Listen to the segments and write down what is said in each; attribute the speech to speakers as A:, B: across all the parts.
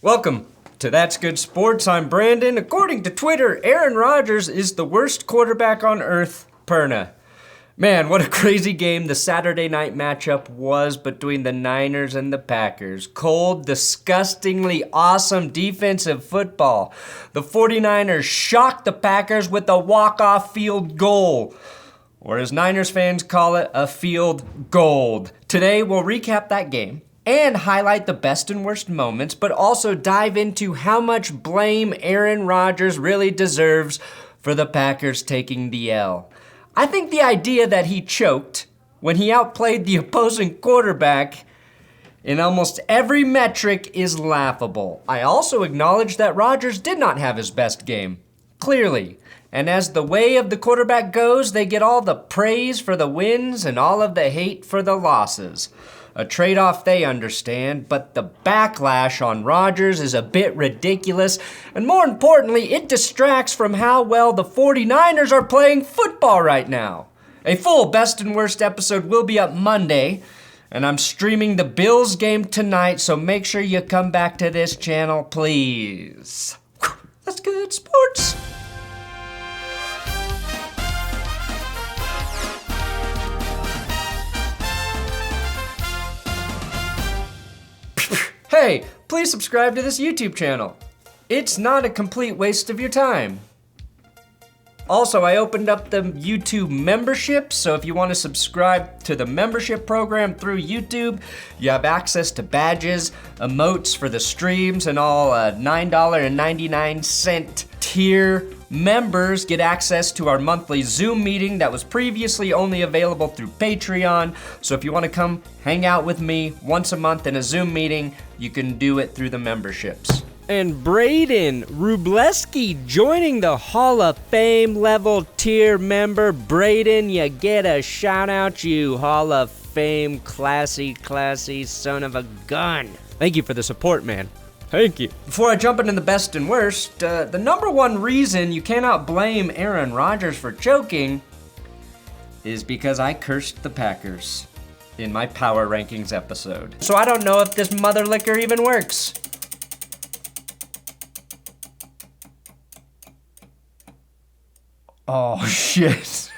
A: Welcome to That's Good Sports. I'm Brandon. According to Twitter, Aaron Rodgers is the worst quarterback on earth, Perna. Man, what a crazy game the Saturday night matchup was between the Niners and the Packers. Cold, disgustingly awesome defensive football. The 49ers shocked the Packers with a walk-off field goal, or as Niners fans call it, a field gold. Today, we'll recap that game and highlight the best and worst moments, but also dive into how much blame Aaron Rodgers really deserves for the Packers taking the L. I think the idea that he choked when he outplayed the opposing quarterback in almost every metric is laughable. I also acknowledge that Rodgers did not have his best game, clearly. And as the way of the quarterback goes, they get all the praise for the wins and all of the hate for the losses. A trade-off they understand, but the backlash on Rodgers is a bit ridiculous, and more importantly, it distracts from how well the 49ers are playing football right now. A full best and worst episode will be up Monday, and I'm streaming the Bills game tonight, so make sure you come back to this channel, please. That's good sports. Hey, please subscribe to this YouTube channel. It's not a complete waste of your time. Also, I opened up the YouTube membership, so if you want to subscribe to the membership program through YouTube, you have access to badges, emotes for the streams, and all $9.99 tier members get access to our monthly Zoom meeting that was previously only available through Patreon. So if you want to come hang out with me once a month in a Zoom meeting, you can do it through the memberships. And Braden Rubleski joining the Hall of Fame level tier member. Braden, you get a shout out, you Hall of Fame classy son of a gun. Thank you for the support, man. Thank you. Before I jump into the best and worst, the number one reason you cannot blame Aaron Rodgers for choking is because I cursed the Packers in my power rankings episode. So I don't know if this mother liquor even works. Oh, shit.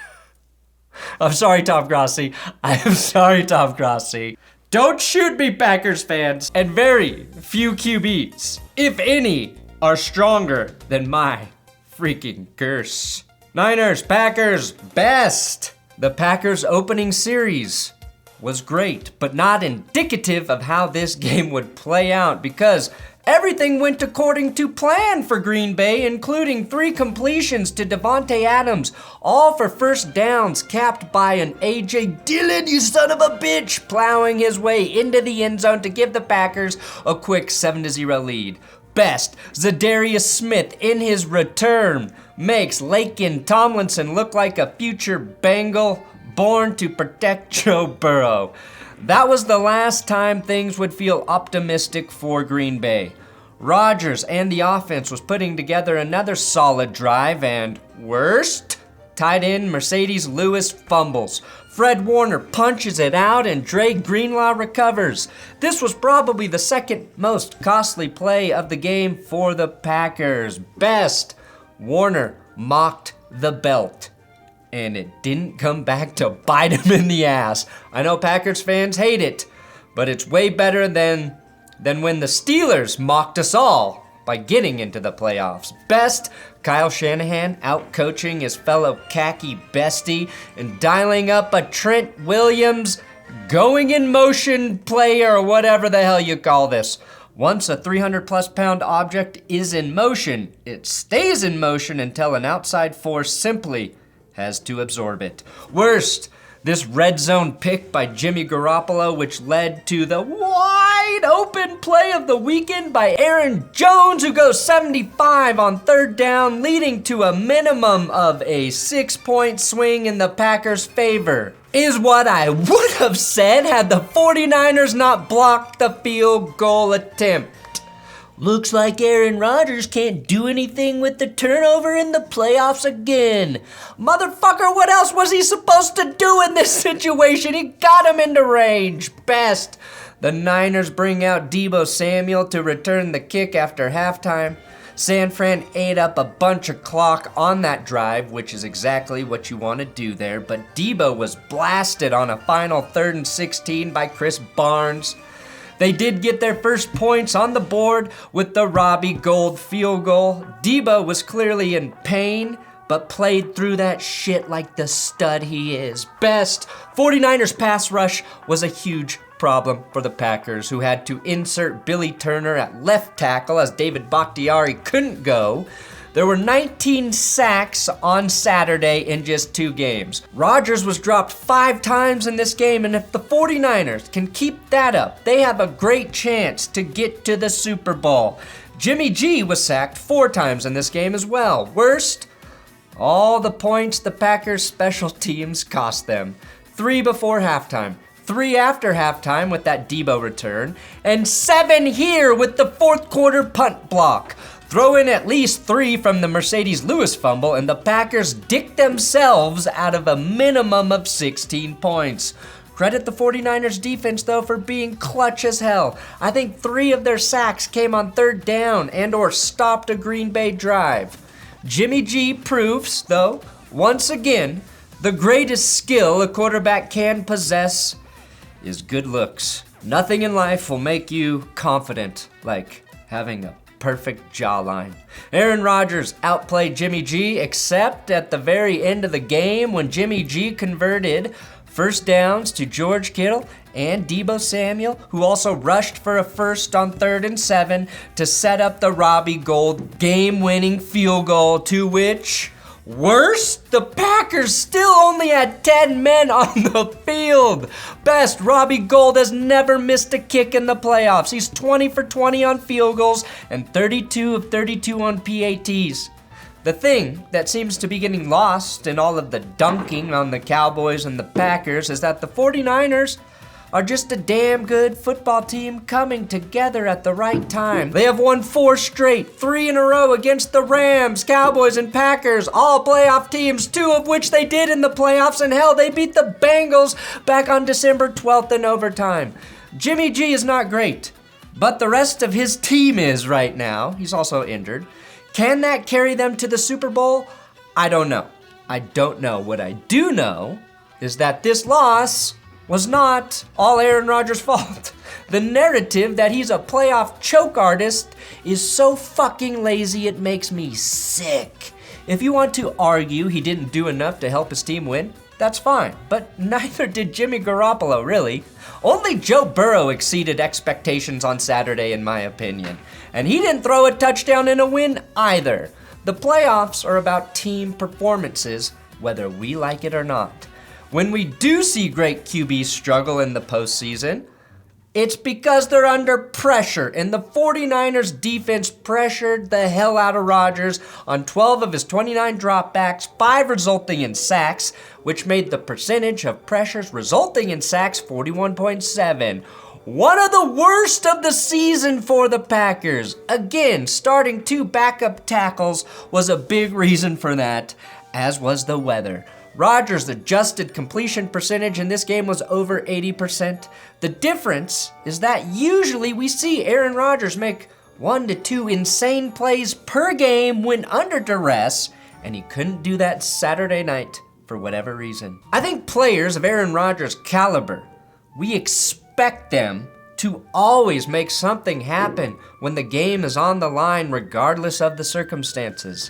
A: I'm sorry, Tom Grossi. I am sorry, Tom Grossi. Don't shoot me, Packers fans. And very few QBs, if any, are stronger than my freaking curse. Niners, Packers, best. The Packers opening series was great, but not indicative of how this game would play out because everything went according to plan for Green Bay, including 3 completions to Devontae Adams, all for first downs, capped by an A.J. Dillon, you son of a bitch, plowing his way into the end zone to give the Packers a quick 7-0 lead. Best, Zadarius Smith in his return makes Laken Tomlinson look like a future Bengal born to protect Joe Burrow. That was the last time things would feel optimistic for Green Bay. Rodgers and the offense was putting together another solid drive, and worst, tight end Mercedes Lewis fumbles. Fred Warner punches it out and Dre Greenlaw recovers. This was probably the second most costly play of the game for the Packers. Best, Warner mocked the belt, and it didn't come back to bite him in the ass. I know Packers fans hate it, but it's way better than when the Steelers mocked us all by getting into the playoffs. Best, Kyle Shanahan out-coaching his fellow khaki bestie and dialing up a Trent Williams going in motion play or whatever the hell you call this. Once a 300-plus pound object is in motion, it stays in motion until an outside force simply has to absorb it. Worst, this red zone pick by Jimmy Garoppolo, which led to the wide open play of the weekend by Aaron Jones, who goes 75 on third down, leading to a minimum of a 6-point swing in the Packers' favor, is what I would have said had the 49ers not blocked the field goal attempt. Looks like Aaron Rodgers can't do anything with the turnover in the playoffs again. Motherfucker, what else was he supposed to do in this situation? He got him into range. Best, The Niners bring out Deebo Samuel to return the kick after halftime. San Fran ate up a bunch of clock on that drive, which is exactly what you want to do there, but Deebo was blasted on a final 3rd and 16 by Chris Barnes. They did get their first points on the board with the Robbie Gould field goal. Deebo was clearly in pain, but played through that shit like the stud he is. Best. 49ers pass rush was a huge problem for the Packers, who had to insert Billy Turner at left tackle as David Bakhtiari couldn't go. There were 19 sacks on Saturday in just 2 games. Rodgers was dropped 5 times in this game, and if the 49ers can keep that up, they have a great chance to get to the Super Bowl. Jimmy G was sacked 4 times in this game as well. Worst, all the points the Packers special teams cost them. 3 before halftime, 3 after halftime with that Deebo return, and 7 here with the 4th quarter punt block. Throw in at least 3 from the Mercedes Lewis fumble, and the Packers dick themselves out of a minimum of 16 points. Credit the 49ers defense, though, for being clutch as hell. I think 3 of their sacks came on 3rd down and or stopped a Green Bay drive. Jimmy G proves, though, once again, the greatest skill a quarterback can possess is good looks. Nothing in life will make you confident like having a perfect jawline. Aaron Rodgers outplayed Jimmy G, except at the very end of the game when Jimmy G converted 1st downs to George Kittle and Deebo Samuel, who also rushed for a 1st on 3rd and 7 to set up the Robbie Gould game-winning field goal, to which, worst, the Packers still only had 10 men on the field. Best, Robbie Gould has never missed a kick in the playoffs. He's 20 for 20 on field goals and 32 of 32 on PATs. The thing that seems to be getting lost in all of the dunking on the Cowboys and the Packers is that the 49ers are just a damn good football team coming together at the right time. They have won 4 straight, 3 in a row against the Rams, Cowboys, and Packers, all playoff teams, 2 of which they did in the playoffs, and hell, they beat the Bengals back on December 12th in overtime. Jimmy G is not great, but the rest of his team is right now. He's also injured. Can that carry them to the Super Bowl? I don't know. What I do know is that this loss was not all Aaron Rodgers' fault. The narrative that he's a playoff choke artist is so fucking lazy it makes me sick. If you want to argue he didn't do enough to help his team win, that's fine, but neither did Jimmy Garoppolo, really. Only Joe Burrow exceeded expectations on Saturday, in my opinion, and he didn't throw a touchdown in a win either. The playoffs are about team performances, whether we like it or not. When we do see great QBs struggle in the postseason, it's because they're under pressure, and the 49ers defense pressured the hell out of Rodgers on 12 of his 29 dropbacks, 5 resulting in sacks, which made the percentage of pressures resulting in sacks 41.7. One of the worst of the season for the Packers. Again, starting 2 backup tackles was a big reason for that, as was the weather. Rodgers' adjusted completion percentage in this game was over 80%. The difference is that usually we see Aaron Rodgers make 1 to 2 insane plays per game when under duress, and he couldn't do that Saturday night for whatever reason. I think players of Aaron Rodgers' caliber, we expect them to always make something happen when the game is on the line regardless of the circumstances.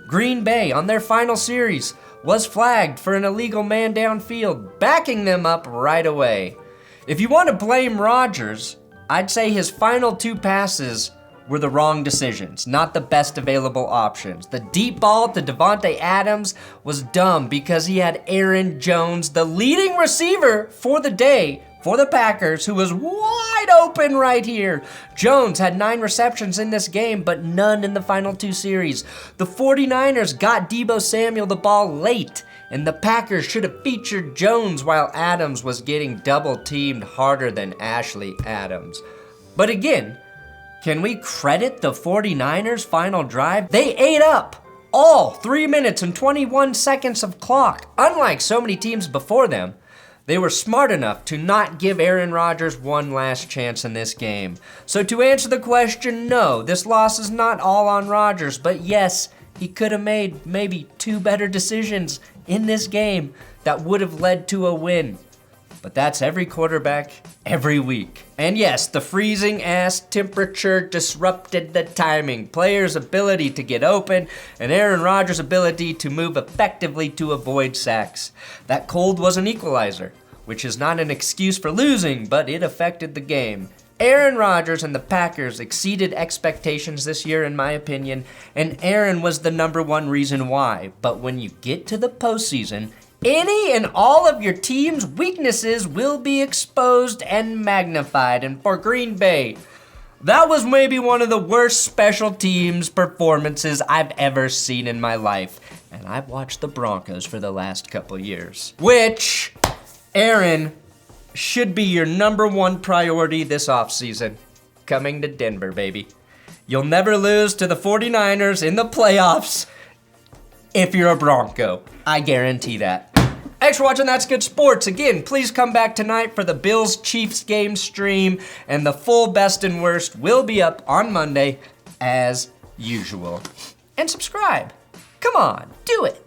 A: Green Bay, on their final series, was flagged for an illegal man downfield, backing them up right away. If you want to blame Rodgers, I'd say his final 2 passes were the wrong decisions, not the best available options. The deep ball to Davante Adams was dumb because he had Aaron Jones, the leading receiver for the day, for the Packers, who was wide open right here. Jones had 9 receptions in this game, but none in the final 2 series. The 49ers got Deebo Samuel the ball late, and the Packers should have featured Jones while Adams was getting double-teamed harder than Ashley Adams. But again, can we credit the 49ers' final drive? They ate up all 3 minutes and 21 seconds of clock, unlike so many teams before them. They were smart enough to not give Aaron Rodgers one last chance in this game. So to answer the question, no, this loss is not all on Rodgers, but yes, he could have made maybe 2 better decisions in this game that would have led to a win. But that's every quarterback, every week. And yes, the freezing ass temperature disrupted the timing, players' ability to get open, and Aaron Rodgers' ability to move effectively to avoid sacks. That cold was an equalizer, which is not an excuse for losing, but it affected the game. Aaron Rodgers and the Packers exceeded expectations this year, in my opinion, and Aaron was the #1 reason why. But when you get to the postseason, any and all of your team's weaknesses will be exposed and magnified. And for Green Bay, that was maybe one of the worst special teams performances I've ever seen in my life. And I've watched the Broncos for the last couple years. Which, Aaron, should be your #1 priority this offseason. Coming to Denver, baby. You'll never lose to the 49ers in the playoffs if you're a Bronco. I guarantee that. Thanks for watching That's Good Sports. Again, please come back tonight for the Bills-Chiefs game stream, and the full best and worst will be up on Monday as usual. And subscribe. Come on, do it.